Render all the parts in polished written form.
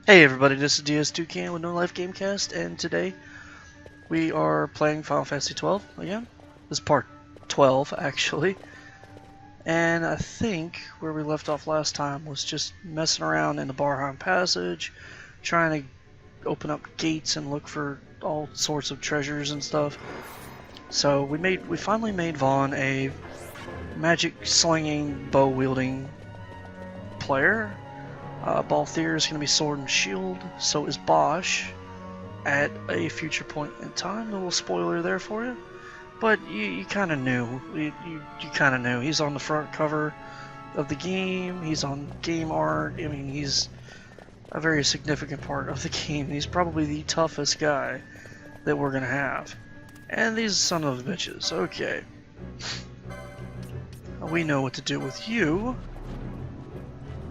Hey everybody, this is DStoucan with NoLifeGamecast, and today we are playing Final Fantasy XII again. This is part 12, actually. And I think where we left off last time was just messing around in the Barheim Passage, trying to open up gates and look for all sorts of treasures and stuff. So we finally made Vaughn a magic-slinging, bow-wielding player. Balthier is going to be sword and shield, so is Bosch at a future point in time. A little spoiler there for you, but you kind of knew. You kind of knew. He's on the front cover of the game. He's on game art. I mean, he's a very significant part of the game. He's probably the toughest guy that we're going to have. And these son of bitches. Okay. We know what to do with you.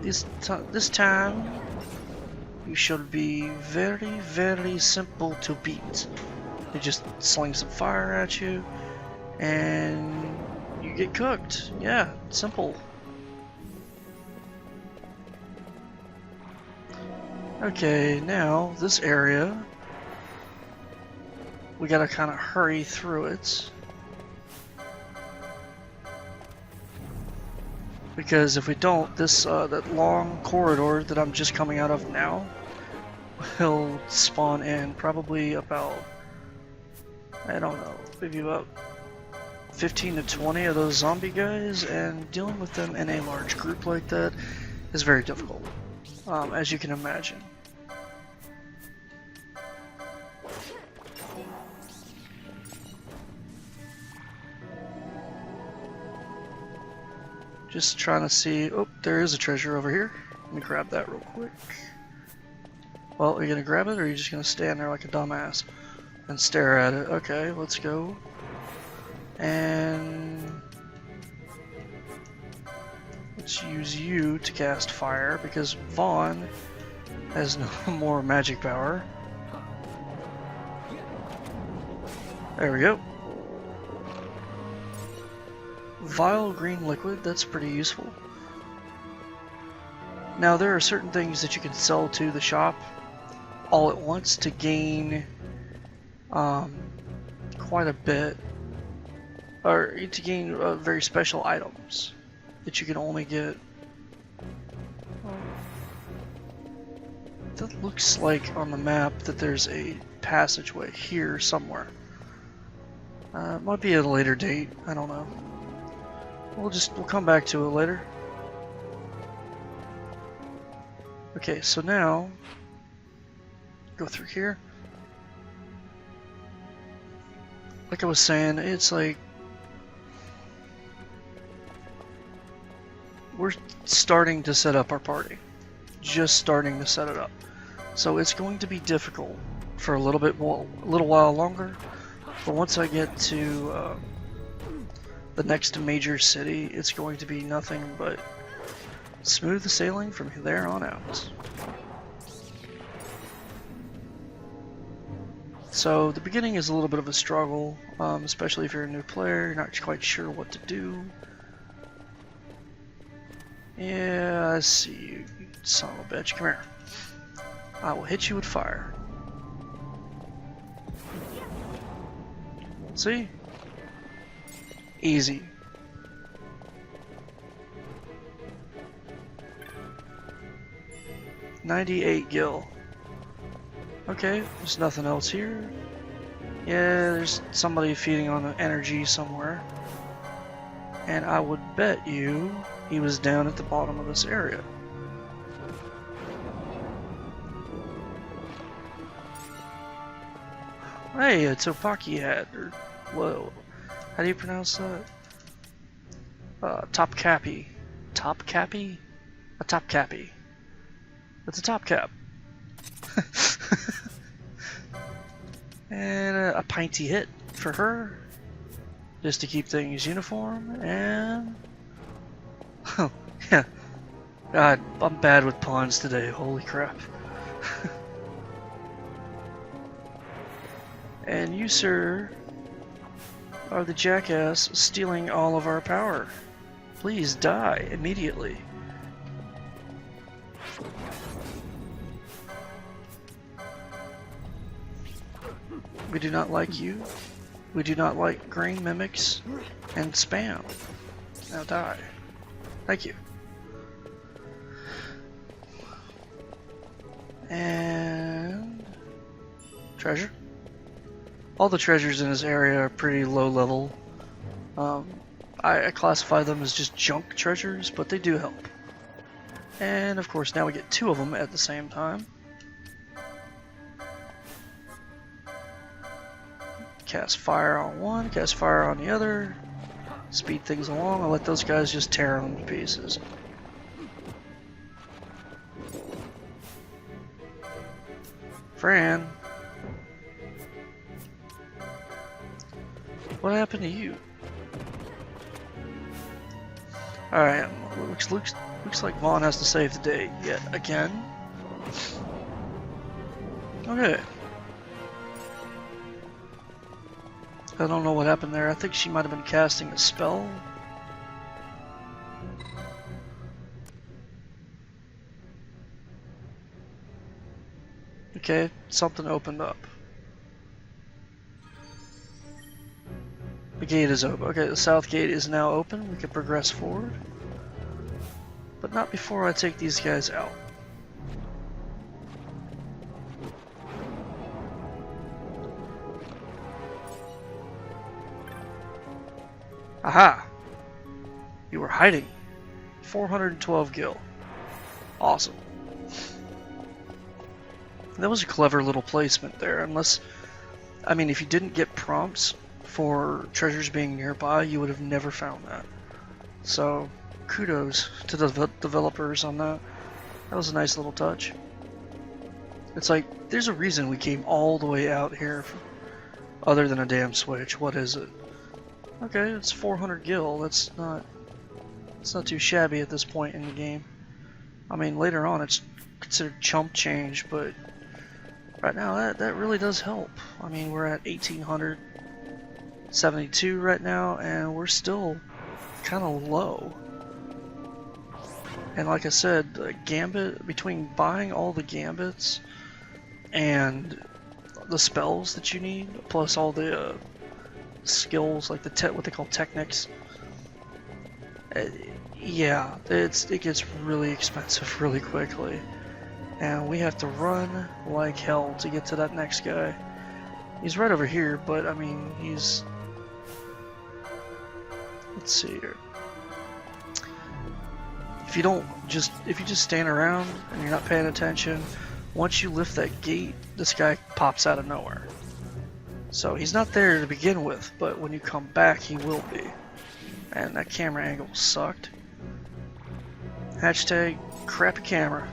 This time, you should be very, very simple to beat. They just sling some fire at you, and you get cooked. Yeah, simple. Okay, now this area, we gotta kind of hurry through it. Because if we don't, this that long corridor that I'm just coming out of now will spawn in probably about, I don't know, maybe about 15 to 20 of those zombie guys, and dealing with them in a large group like that is very difficult, as you can imagine. Just trying to see. Oh, there is a treasure over here. Let me grab that real quick. Well, are you gonna grab it, or are you just gonna stand there like a dumbass and stare at it? Okay, let's go. And let's use you to cast fire, because Vaughn has no more magic power. There we go. Vile green liquid, that's pretty useful. Now there are certain things that you can sell to the shop all at once to gain quite a bit, or to gain very special items that you can only get. That looks like on the map that there's a passageway here somewhere. It might be at a later date, I don't know. We'll come back to it later. Okay, so now go through here. Like I was saying, it's like we're starting to set up our party. Just starting to set it up. So it's going to be difficult for a little while longer. But once I get to the next major city, it's going to be nothing but smooth sailing from there on out. So the beginning is a little bit of a struggle, especially if you're a new player, you're not quite sure what to do. Yeah, I see you, you son of a bitch. Come here. I will hit you with fire. See? Easy. $98 gil. Okay, there's nothing else here. Yeah, there's somebody feeding on the energy somewhere. And I would bet you he was down at the bottom of this area. Hey, a Topaki hat, or whoa. How do you pronounce that? Top cappy. Top cappy? A top cappy. It's a top cap. And a pinty hit for her. Just to keep things uniform. And oh, yeah. God, I'm bad with pawns today. Holy crap. And you, sir, are the jackass stealing all of our power. Please die immediately. We do not like you. We do not like green mimics and spam. Now die. Thank you. And treasure. All the treasures in this area are pretty low level. I classify them as just junk treasures, but they do help. And of course now we get 2 of them at the same time. Cast fire on one, cast fire on the other. Speed things along, I'll let those guys just tear them to pieces. Fran, what happened to you? Alright, looks like Vaughn has to save the day yet again. Okay. I don't know what happened there. I think she might have been casting a spell. Okay, something opened up. The gate is open. Okay, the south gate is now open. We can progress forward. But not before I take these guys out. Aha! You were hiding. 412 gil. Awesome. That was a clever little placement there, unless... I mean, if you didn't get prompts for treasures being nearby, you would have never found that. So, kudos to the developers on that. That was a nice little touch. It's like, there's a reason we came all the way out here, other than a damn switch. What is it? Okay, it's 400 gil. It's not too shabby at this point in the game. I mean, later on it's considered chump change, but right now that really does help. I mean, we're at 1872 right now, and we're still kind of low. And like I said, the gambit, between buying all the gambits and the spells that you need, plus all the skills, like what they call techniques, yeah, it gets really expensive really quickly, and we have to run like hell to get to that next guy. He's right over here, but I mean, let's see here. If you just stand around and you're not paying attention, once you lift that gate, this guy pops out of nowhere. So he's not there to begin with, but when you come back, he will be. And that camera angle sucked. Hashtag crappy camera.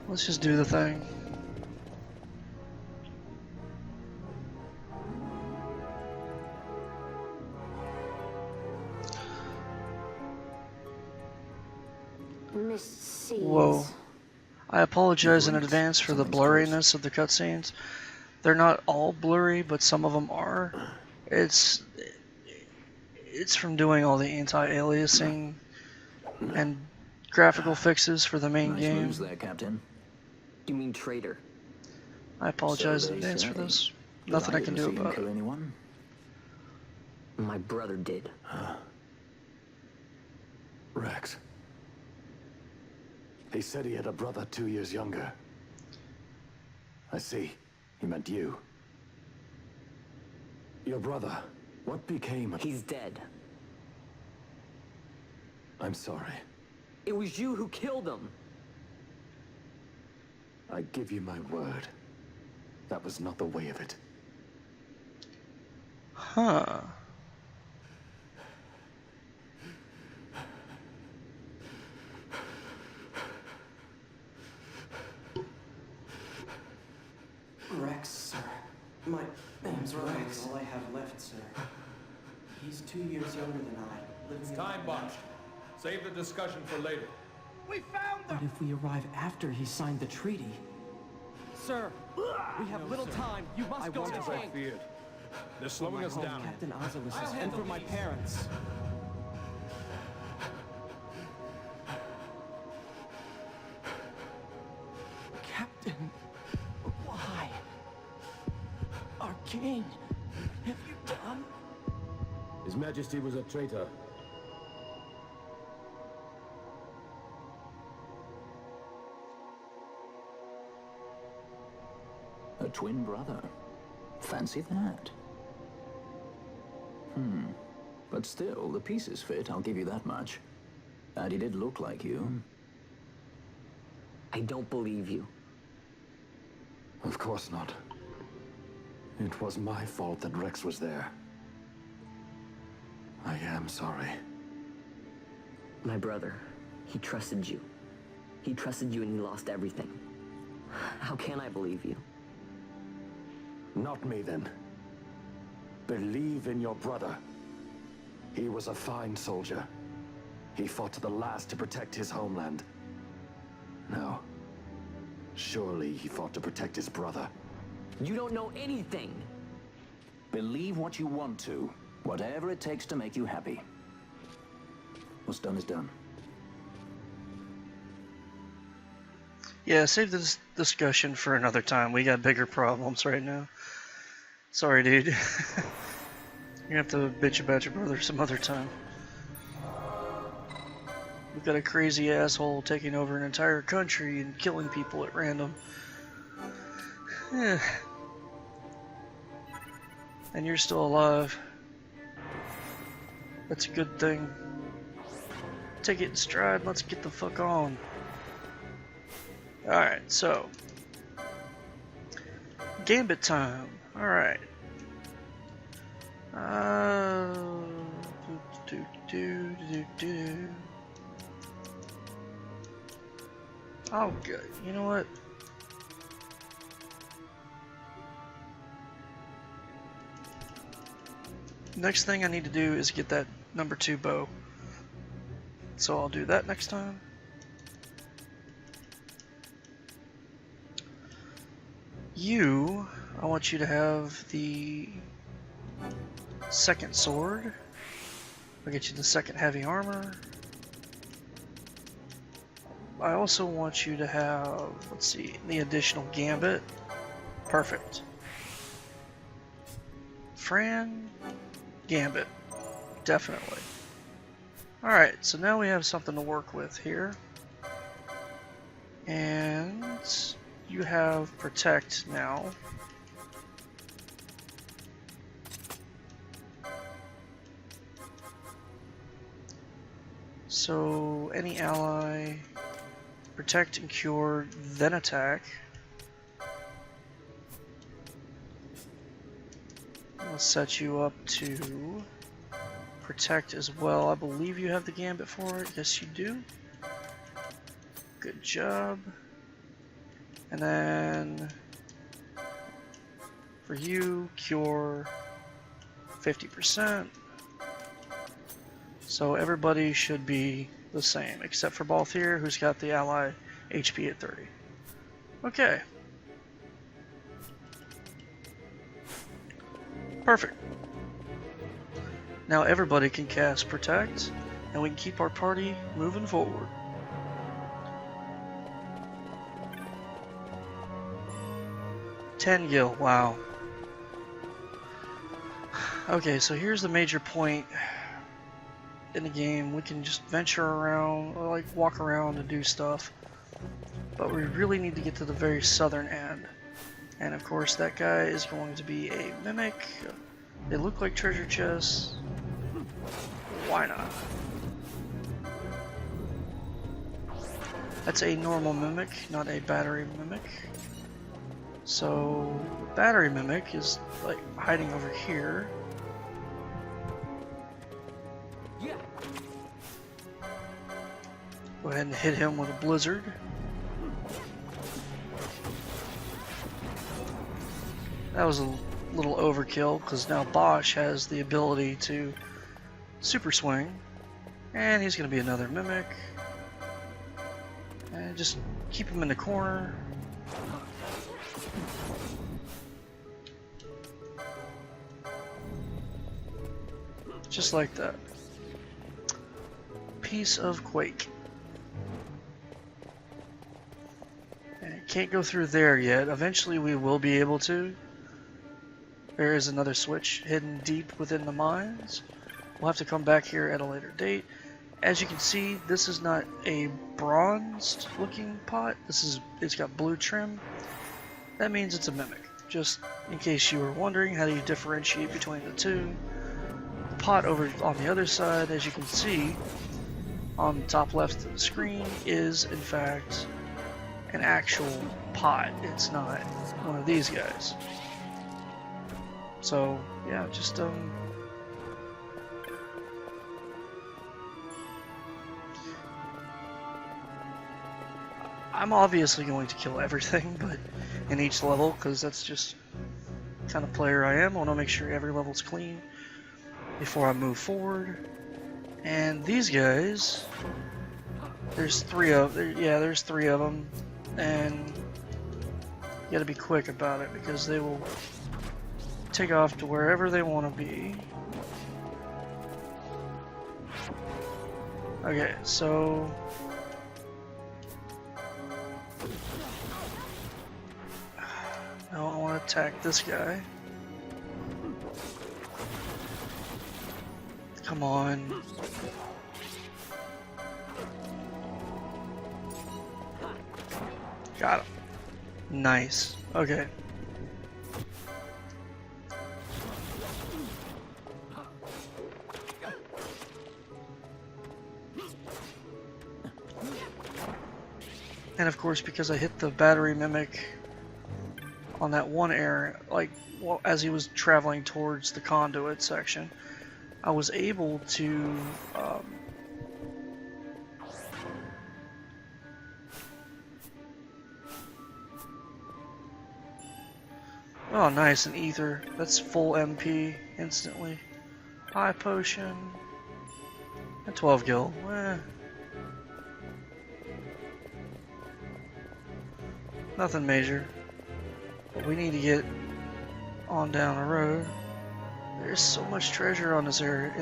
Let's just do the thing. Whoa. I apologize in advance for the blurriness of the cutscenes. They're not all blurry, but some of them are. It's from doing all the anti-aliasing and graphical fixes for the main game. Moves there, Captain. You mean traitor? I apologize in advance for this. Nothing I can do about it. Anyone? My brother did. Huh. Rex. He said he had a brother 2 years younger. I see. He meant you. Your brother. What became of... He's dead. I'm sorry. It was you who killed him. I give you my word. That was not the way of it. Huh. Rex, sir. My name's Rex. All I have left, sir. He's 2 years younger than I. It's time, Bosch. Save the discussion for later. We found them! But if we arrive after he signed the treaty... Sir, we have little time. You must go to the king. Feared. They're slowing us down. Captain Ozilis and for my parents. Captain, why? king have you done? His Majesty was a traitor. A twin brother. Fancy that. But still, the pieces fit, I'll give you that much. And he did look like you. I don't believe you. Of course not. It was my fault that Rex was there. I am sorry. My brother, he trusted you. He trusted you and he lost everything. How can I believe you? Not me, then. Believe in your brother. He was a fine soldier. He fought to the last to protect his homeland. No. Surely he fought to protect his brother. You don't know anything! Believe what you want to. Whatever it takes to make you happy. What's done is done. Yeah, save this discussion for another time. We got bigger problems right now. Sorry, dude. You're gonna have to bitch about your brother some other time. We've got a crazy asshole taking over an entire country and killing people at random. And you're still alive. That's a good thing. Take it in stride, let's get the fuck on. Alright, so. Gambit time. Alright. Oh, good. You know what? Next thing I need to do is get that number 2 bow. So I'll do that next time. You, I want you to have the second sword. I'll get you the second heavy armor. I also want you to have, let's see, the additional gambit. Perfect. Fran, gambit. Definitely. Alright, so now we have something to work with here. And you have protect now. So any ally, protect and cure, then attack. We'll set you up to protect as well. I believe you have the gambit for it. Yes, you do. Good job. And then for you, cure 50%. So everybody should be the same, except for Balthier, who's got the ally HP at 30. Okay. Perfect. Now everybody can cast Protect, and we can keep our party moving forward. Gil, wow. Okay, so here's the major point in the game. We can just venture around, or like walk around and do stuff, but we really need to get to the very southern end. And of course that guy is going to be a mimic. They look like treasure chests. Why not? That's a normal mimic, not a battery mimic. So battery mimic is like hiding over here. Yeah. Go ahead and hit him with a blizzard. That was a little overkill because now Bosch has the ability to super swing, and he's going to be another mimic. And just keep him in the corner. Just like that. Piece of Quake. And can't go through there yet. Eventually we will be able to. There is another switch hidden deep within the mines. We'll have to come back here at a later date. As you can see, this is not a bronzed looking pot. It's got blue trim. That means it's a mimic. Just in case you were wondering, how do you differentiate between the two? The pot over on the other side, as you can see, on the top left of the screen, is in fact an actual pot. It's not one of these guys. So yeah, just I'm obviously going to kill everything, but in each level, because that's just the kind of player I am. I want to make sure every level's clean before I move forward. And these guys, there's three of them, and you gotta be quick about it because they will take off to wherever they want to be. Okay, so now I want to attack this guy. Come on. Got him. Nice. Okay. And of course, because I hit the battery mimic on that one area, like as he was traveling towards the conduit section, I was able to oh nice, an ether. That's full MP instantly. High potion. And 12 gil. Nothing major. But we need to get on down the road. There's so much treasure on this area,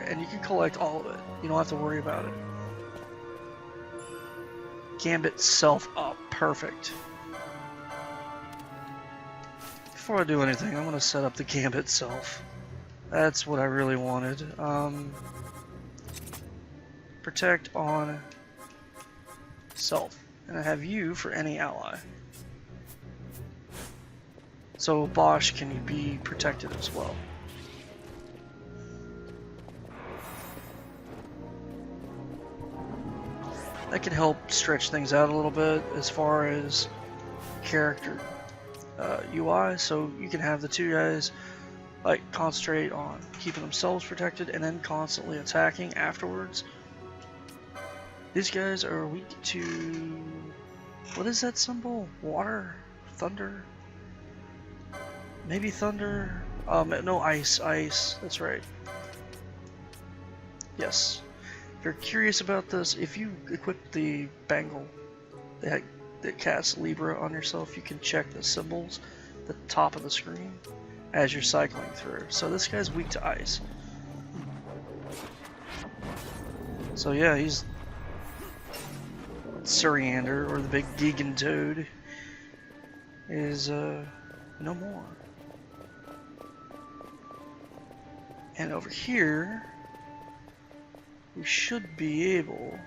and you can collect all of it. You don't have to worry about it. Gambit self up, perfect. Before I do anything, I'm going to set up the Gambit self. That's what I really wanted. Protect on self, and I have you for any ally. So Bosch can be protected as well. That can help stretch things out a little bit as far as character UI, so you can have the two guys like concentrate on keeping themselves protected and then constantly attacking afterwards. These guys are weak to, what is that symbol? Water? Thunder? Maybe thunder? No, ice, that's right. Yes. If you're curious about this, if you equip the bangle that casts Libra on yourself, you can check the symbols at the top of the screen as you're cycling through. So this guy's weak to ice. So yeah, he's Suriander, or the big Gigan Toad, is no more. And over here, we should be able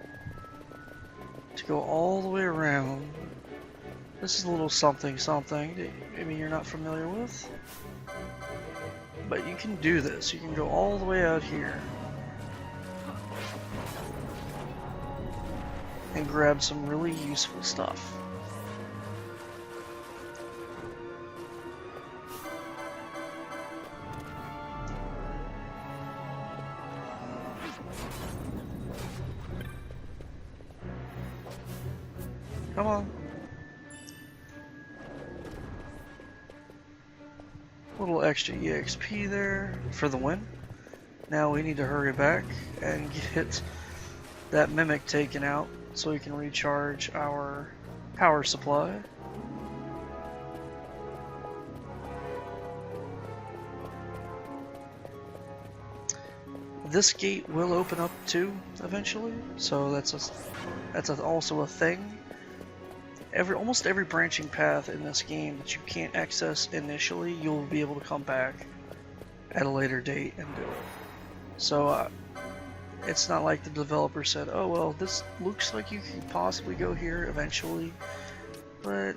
to go all the way around. This is a little something that maybe you're not familiar with, but you can do this. You can go all the way out here and grab some really useful stuff. Come on. A little extra EXP there for the win. Now we need to hurry back and get that mimic taken out so we can recharge our power supply. This gate will open up too eventually, so that's also a thing. almost every branching path in this game that you can't access initially, you'll be able to come back at a later date and do it. So it's not like the developer said, oh well, this looks like you could possibly go here eventually, but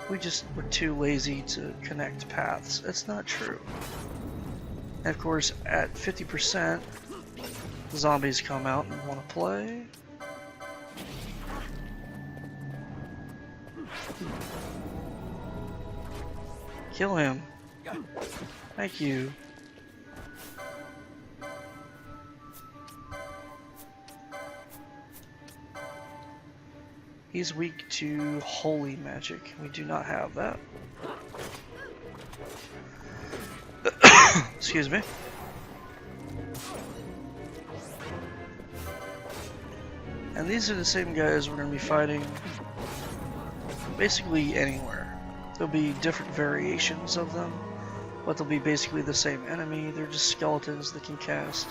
we just were too lazy to connect paths. It's not true. And of course, at 50%, zombies come out and want to play. Kill him. Thank you. He's weak to holy magic. We do not have that. Excuse me. And these are the same guys we're going to be fighting basically anywhere. There'll be different variations of them, but they'll be basically the same enemy. They're just skeletons that can cast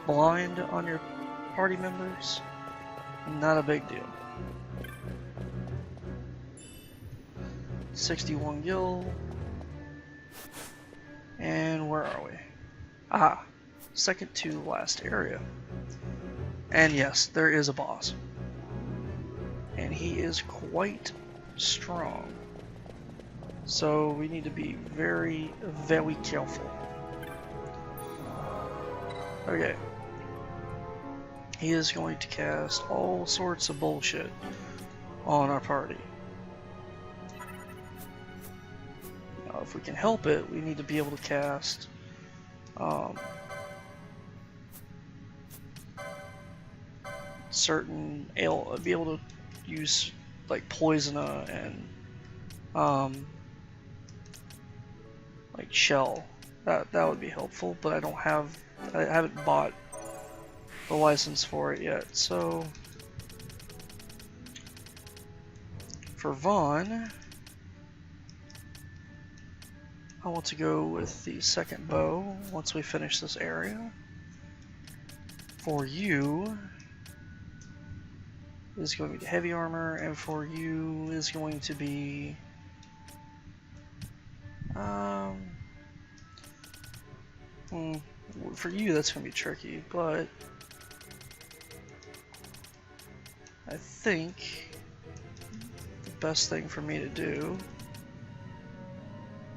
blind on your party members. Not a big deal. 61 gil. And where are we? Ah, second to last area. And yes, there is a boss. And he is quite strong. So we need to be very, very careful. Okay. He is going to cast all sorts of bullshit on our party. Now, if we can help it, we need to be able to cast certain be able to use like Poisona and like Shell. That would be helpful, but I haven't bought the license for it yet. So for Vaughn, I want to go with the second bow once we finish this area. For you is going to be heavy armor, and for you is going to be for you that's going to be tricky, but I think the best thing for me to do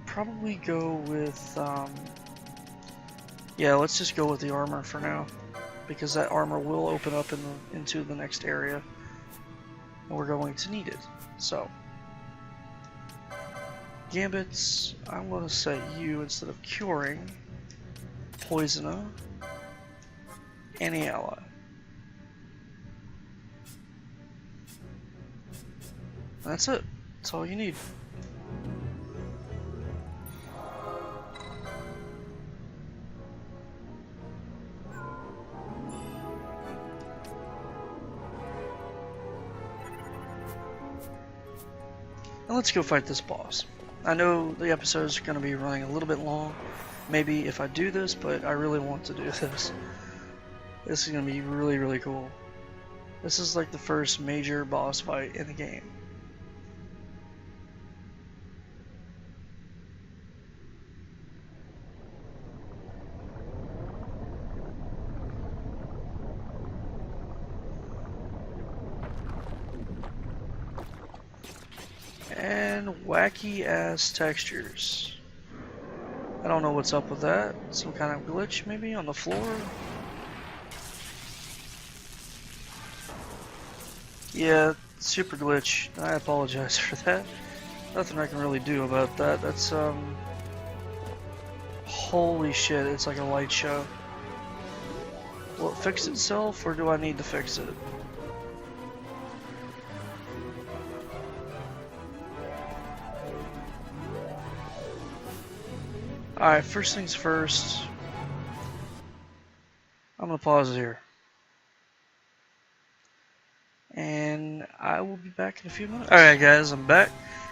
probably go with yeah, let's just go with the armor for now, because that armor will open up into the next area and we're going to need it. So Gambits, I'm going to set you, instead of curing, Poisona, any ally. That's it. That's all you need. And let's go fight this boss. I know the episode is going to be running a little bit long, maybe if I do this, but I really want to do this. This is going to be really, really cool. This is like the first major boss fight in the game. And wacky ass textures. I don't know what's up with that. Some kind of glitch maybe on the floor? Yeah, super glitch. I apologize for that. Nothing I can really do about that. That's holy shit, it's like a light show. Will it fix itself, or do I need to fix it? Alright, first things first. I'm gonna pause it here. And I will be back in a few minutes. Alright guys, I'm back.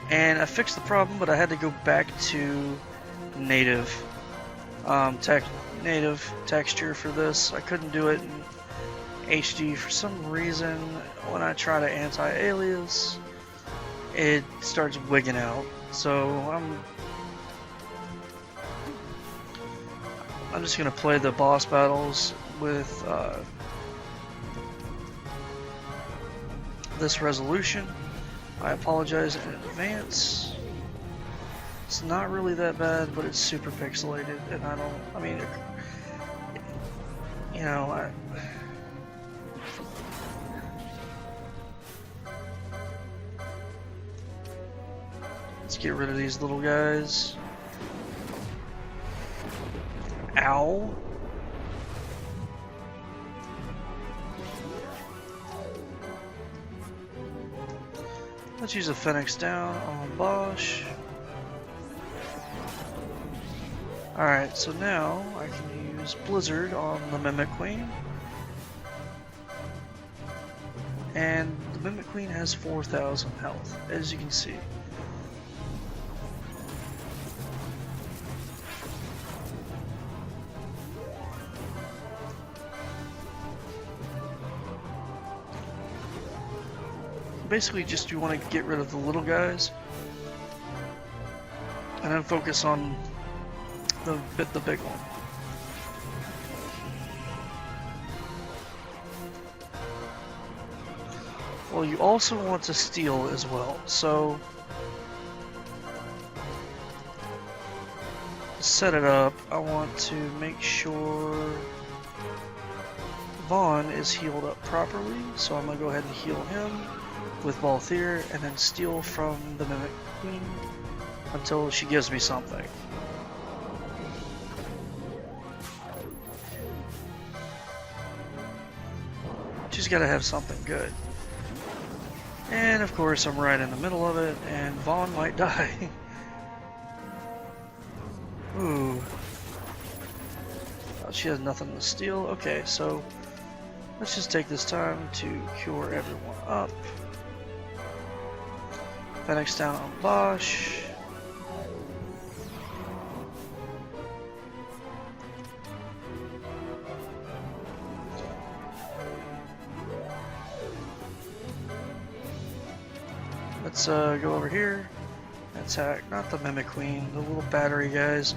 And I fixed the problem, but I had to go back to native native texture for this. I couldn't do it in HD for some reason when I try to anti-alias. it starts wigging out. So I'm just gonna play the boss battles with this resolution. I apologize in advance. It's not really that bad, but it's super pixelated, and I mean, you know, let's get rid of these little guys. Ow. Let's use a Phoenix down on Bosch. Alright, so now I can use Blizzard on the Mimic Queen. And the Mimic Queen has 4,000 health, as you can see. Basically, just you want to get rid of the little guys and then focus on the big one. Well, you also want to steal as well, so to set it up, I want to make sure Vaughn is healed up properly, so I'm going to go ahead and heal him with Balthier and then steal from the Mimic Queen until she gives me something. She's got to have something good. And of course I'm right in the middle of it and Vaughn might die. Ooh. Oh, she has nothing to steal. Okay, so let's just take this time to cure everyone up. Phoenix down on Bosch. Let's go over here. Attack, not the Mimic Queen, the little battery guys.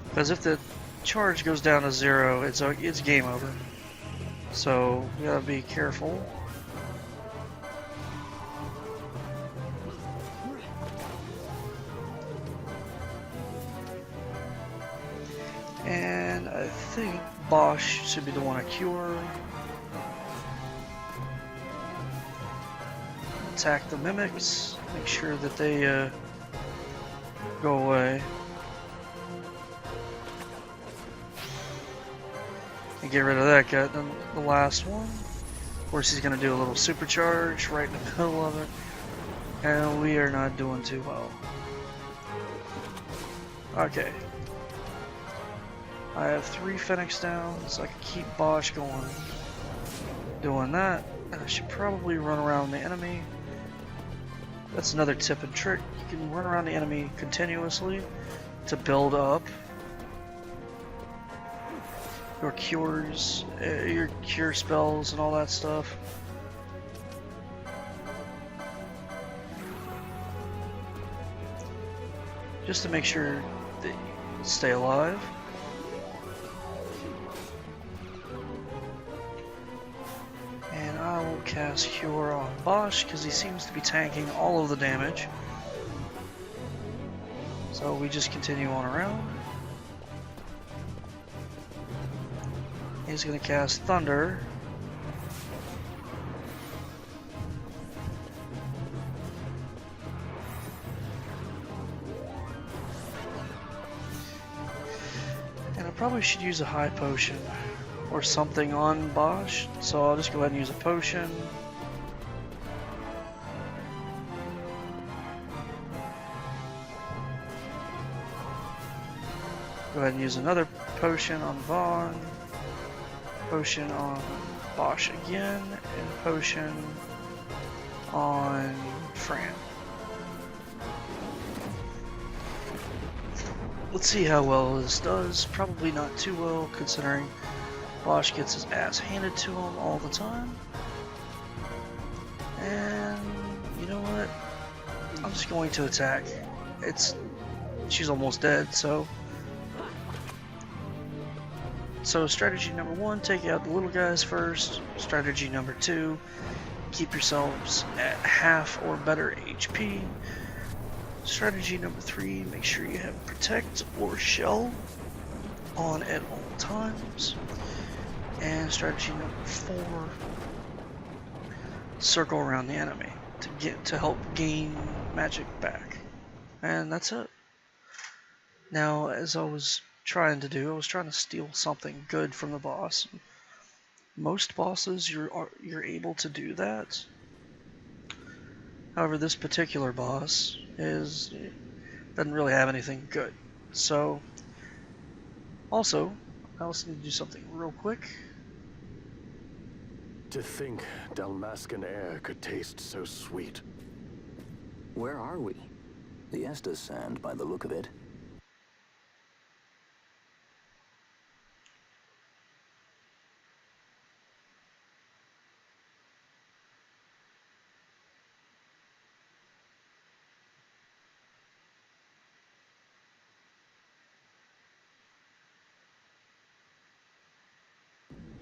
Because if the charge goes down to 0, it's game over. So we gotta be careful. And I think Bosch should be the one to cure. Attack the mimics, make sure that they go away. And get rid of that guy. Then the last one. Of course he's going to do a little supercharge right in the middle of it. And we are not doing too well. Okay. I have 3 Phoenix down, so I can keep Bosch going. Doing that, and I should probably run around the enemy. That's another tip and trick. You can run around the enemy continuously to build up your cures, your cure spells and all that stuff. Just to make sure that you stay alive. And I will cast Cure on Bosch because he seems to be tanking all of the damage. So we just continue on around. He's going to cast Thunder. And I probably should use a high potion or something on Bosch, so I'll just go ahead and use a potion. Go ahead and use another potion on Vaughn, potion on Bosch again, and potion on Fran. Let's see how well this does. Probably not too well, considering Bosch gets his ass handed to him all the time. And what? I'm just going to attack. She's almost dead, so strategy number 1, take out the little guys first. Strategy number 2, keep yourselves at half or better HP. Strategy number 3, make sure you have protect or shell on at all times. And strategy number 4, circle around the enemy to help gain magic back. And that's it. Now, as I was trying to do, I was trying to steal something good from the boss. Most bosses, you're able to do that. However, this particular boss doesn't really have anything good. So, also, I also need to do something real quick. To think Dalmascan air could taste so sweet. Where are we? The Estes Sand, by the look of it.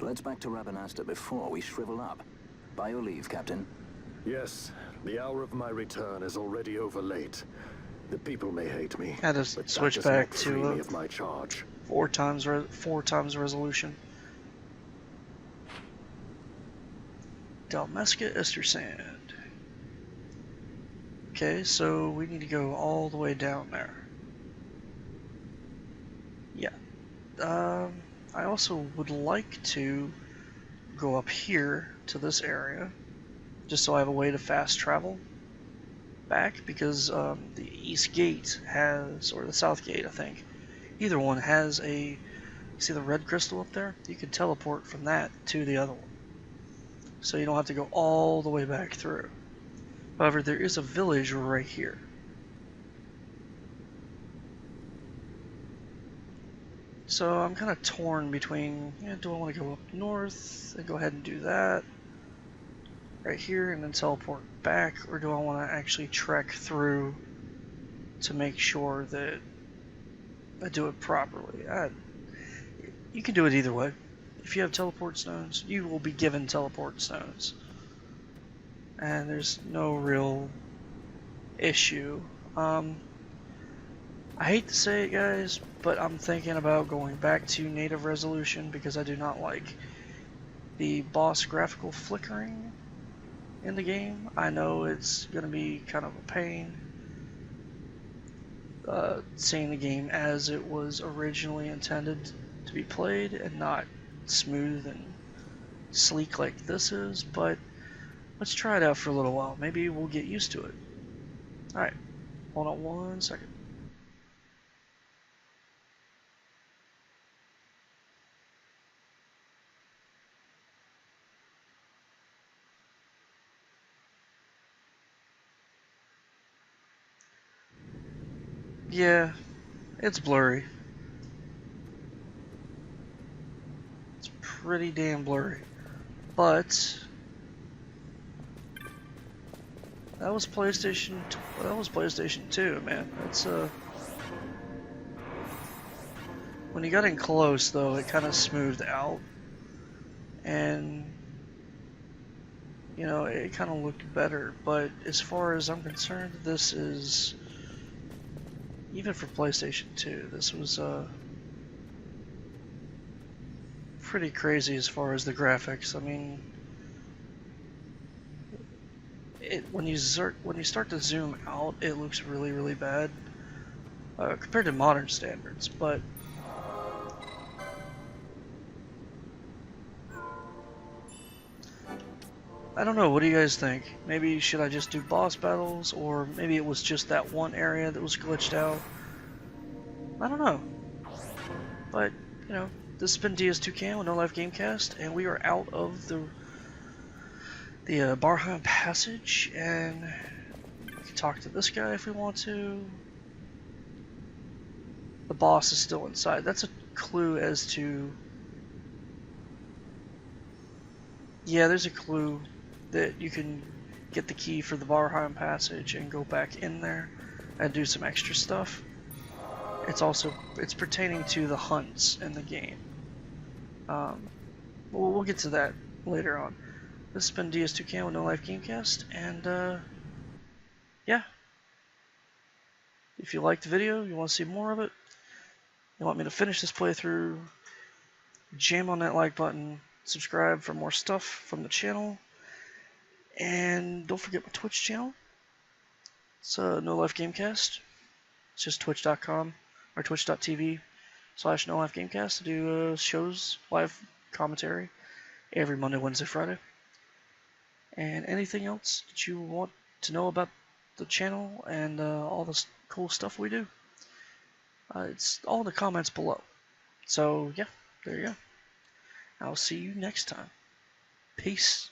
Let's back to Rabanasta before we shrivel up. By your leave, Captain. Yes, the hour of my return is already over late. The people may hate me. I just but that switch does back not free me to of my charge. 4 times resolution. Dalmasca Ester Sand. Okay, so we need to go all the way down there. Yeah. I also would like to go up here to this area, just so I have a way to fast travel back, because the East Gate has, or the South Gate, I think, either one has see the red crystal up there? You can teleport from that to the other one. So you don't have to go all the way back through. However, there is a village right here. So I'm kind of torn between, do I want to go up north and go ahead and do that right here and then teleport back, or do I want to actually trek through to make sure that I do it properly? You can do it either way. If you have teleport stones, you will be given teleport stones. And there's no real issue. I hate to say it, guys, but I'm thinking about going back to native resolution because I do not like the boss graphical flickering in the game. I know it's going to be kind of a pain seeing the game as it was originally intended to be played and not smooth and sleek like this is, but let's try it out for a little while. Maybe we'll get used to it. Alright, hold on 1 second. Yeah, it's blurry. It's pretty damn blurry. But that was PlayStation 2, man. It's when you got in close though, it kind of smoothed out, and you know, it kind of looked better. But as far as I'm concerned, this is, even for PlayStation 2, this was pretty crazy as far as the graphics. I mean, when you start to zoom out, it looks really, really bad compared to modern standards. But I don't know. What do you guys think? Maybe should I just do boss battles, or maybe it was just that one area that was glitched out? I don't know. But you know, this has been DStoucan with NoLifeGamecast, and we are out of the Barheim Passage, and we can talk to this guy if we want to. The boss is still inside. That's a clue as to... Yeah, there's a clue that you can get the key for the Barheim passage and go back in there and do some extra stuff. It's pertaining to the hunts in the game. We'll get to that later on. This has been DStoucan with NoLifeGamecast, and yeah. If you liked the video, you want to see more of it, you want me to finish this playthrough, jam on that like button, subscribe for more stuff from the channel, and don't forget my Twitch channel. It's NoLifeGamecast. It's just twitch.com or twitch.tv/NoLifeGamecast to do shows, live commentary every Monday, Wednesday, Friday. And anything else that you want to know about the channel and all this cool stuff we do, it's all in the comments below. So yeah, there you go. I'll see you next time. Peace.